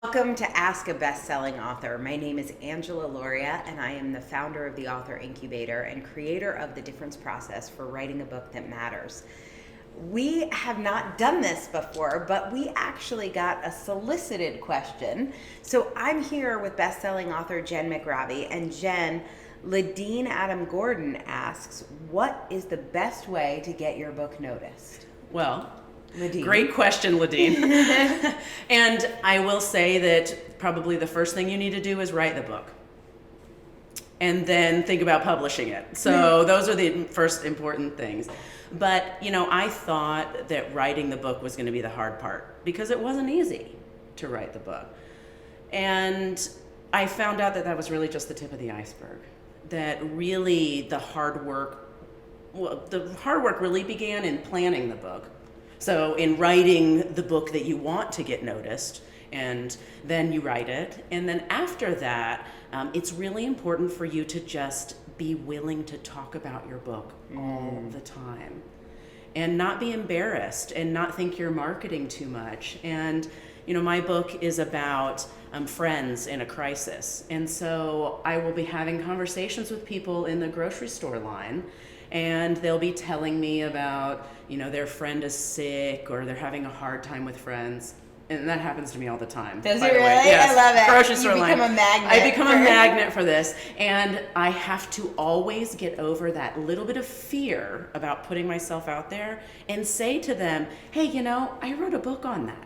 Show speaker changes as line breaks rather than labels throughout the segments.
Welcome to Ask a Best-Selling Author. My name is Angela Loria, and I am the founder of the Author Incubator and creator of the difference process for writing a book that matters. We have not done this before, but we actually got a solicited question. So I'm here with best-selling author Jenn McRobbie, and Jen, Ladine Adam Gordon asks, what is the best way to get your book noticed?
Well,
Ladine.
Great question, Ladine. And I will say that probably the first thing you need to do is write the book. And then think about publishing it. So those are the first important things. But, I thought that writing the book was going to be the hard part because it wasn't easy to write the book. And I found out that that was really just the tip of the iceberg. That really the hard work really began in planning the book. So in writing the book that you want to get noticed, and then you write it. And then after that, it's really important for you to just be willing to talk about your book all the time. And not be embarrassed and not think you're marketing too much. And, my book is about friends in a crisis. And so I will be having conversations with people in the grocery store line, and they'll be telling me about, their friend is sick or they're having a hard time with friends. And that happens to me all the time.
Does
by
it
the way.
really?
Yes.
I love it.
Grocery store line.
Become a magnet.
I become a magnet for this. And I have to always get over that little bit of fear about putting myself out there and say to them, hey, I wrote a book on that.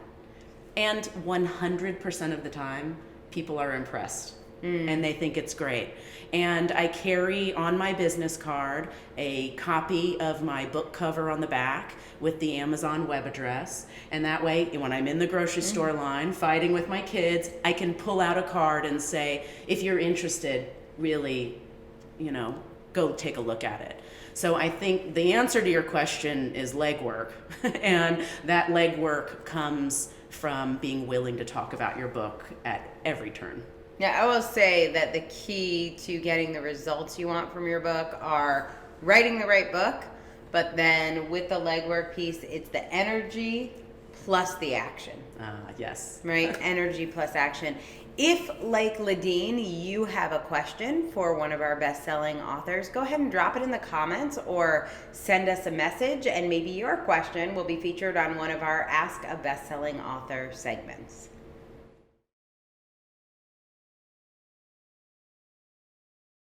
And 100% of the time, people are impressed. And they think it's great. And I carry on my business card a copy of my book cover on the back with the Amazon web address. And that way, when I'm in the grocery store line fighting with my kids, I can pull out a card and say, if you're interested, really, go take a look at it. So I think the answer to your question is legwork. And that legwork comes from being willing to talk about your book at every turn.
Yeah, I will say that the key to getting the results you want from your book are writing the right book, but then with the legwork piece, it's the energy plus the action.
Yes.
Right? Energy plus action. If, like Ladine, you have a question for one of our best-selling authors, go ahead and drop it in the comments or send us a message, and maybe your question will be featured on one of our Ask a Best-Selling Author segments.